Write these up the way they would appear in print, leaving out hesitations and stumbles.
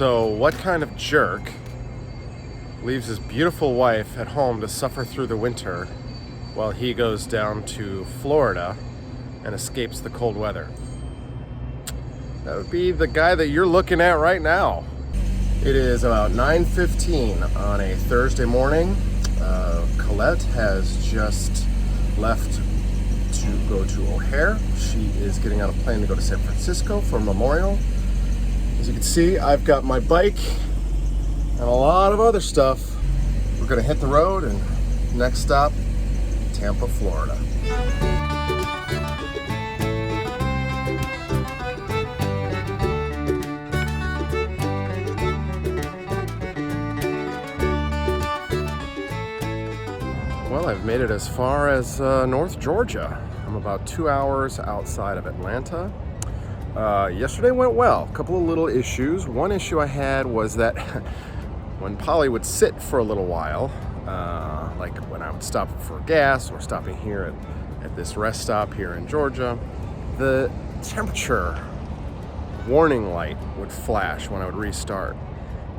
So what kind of jerk leaves his beautiful wife at home to suffer through the winter while he goes down to Florida and escapes the cold weather? That would be the guy that you're looking at right now. It is about 9:15 on a Thursday morning. Colette has just left to go to O'Hare. She is getting on a plane to go to San Francisco for Memorial. As you can see, I've got my bike and a lot of other stuff. We're gonna hit the road, and next stop, Tampa, Florida. Well, I've made it as far as North Georgia. I'm about 2 hours outside of Atlanta. Yesterday went well. A couple of little issues. One issue I had was that when Polly would sit for a little while, like when I would stop for gas or stopping here at this rest stop here in Georgia, the temperature warning light would flash when I would restart.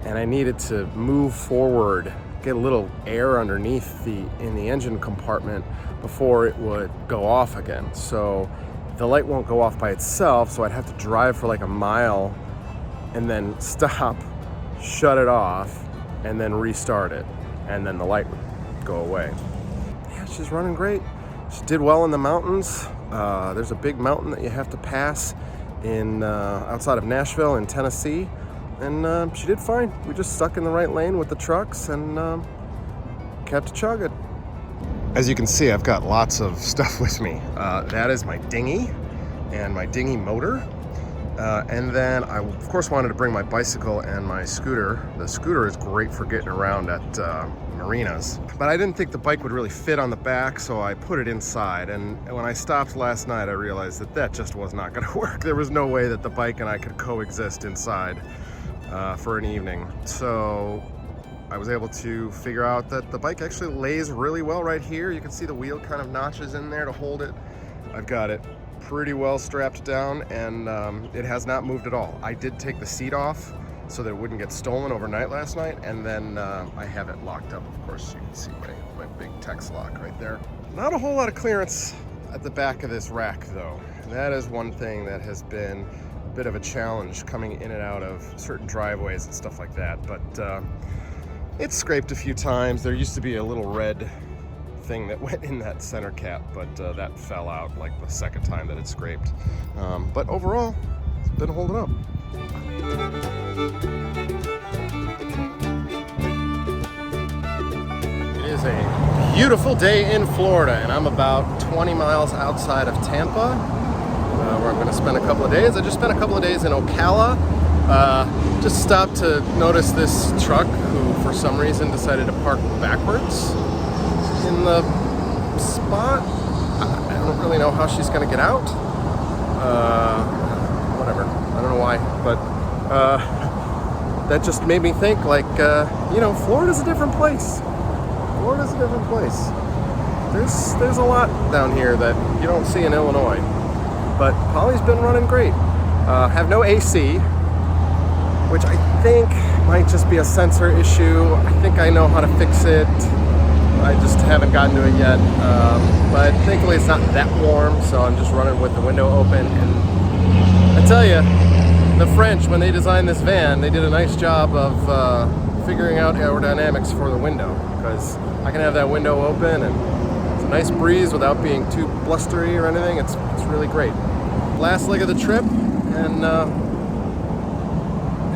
And I needed to move forward, get a little air underneath in the engine compartment before it would go off again. So the light won't go off by itself, so I'd have to drive for like a mile and then stop, shut it off, and then restart it, and then the light would go away. Yeah, she's running great. She did well in the mountains. There's a big mountain that you have to pass in outside of Nashville in Tennessee, and she did fine. We just stuck in the right lane with the trucks and kept chugging. As you can see, I've got lots of stuff with me. That is my dinghy and my dinghy motor. And then I, of course, wanted to bring my bicycle and my scooter. The scooter is great for getting around at marinas. But I didn't think the bike would really fit on the back, so I put it inside. And when I stopped last night, I realized that just was not gonna work. There was no way that the bike and I could coexist inside for an evening. So I was able to figure out that the bike actually lays really well right here. You can see the wheel kind of notches in there to hold it. I've got it pretty well strapped down, and it has not moved at all. I did take the seat off so that it wouldn't get stolen overnight last night, and then I have it locked up. Of course, you can see my big Tex lock right there. Not a whole lot of clearance at the back of this rack, though. And that is one thing that has been a bit of a challenge coming in and out of certain driveways and stuff like that. But it's scraped a few times. There used to be a little red thing that went in that center cap, but that fell out like the second time that it scraped. But overall, it's been holding up. It is a beautiful day in Florida, and I'm about 20 miles outside of Tampa, where I'm going to spend a couple of days. I just spent a couple of days in Ocala. Just stopped to notice this truck who, for some reason, decided to park backwards in the spot. I don't really know how she's gonna get out. Whatever, I don't know why, but that just made me think, like, Florida's a different place. Florida's a different place. There's a lot down here that you don't see in Illinois, but Polly's been running great. Have no AC, which I think might just be a sensor issue. I think I know how to fix it. I just haven't gotten to it yet. But thankfully it's not that warm, so I'm just running with the window open. And I tell you, the French, when they designed this van, they did a nice job of figuring out aerodynamics for the window, because I can have that window open and it's a nice breeze without being too blustery or anything. It's really great. Last leg of the trip, and I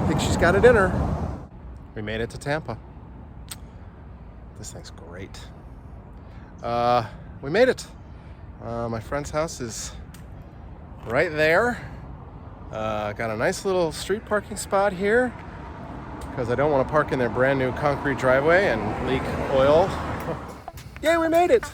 think she's got it in her. We made it to Tampa. This thing's great. We made it. My friend's house is right there. Got a nice little street parking spot here because I don't want to park in their brand new concrete driveway and leak oil. Yay, we made it!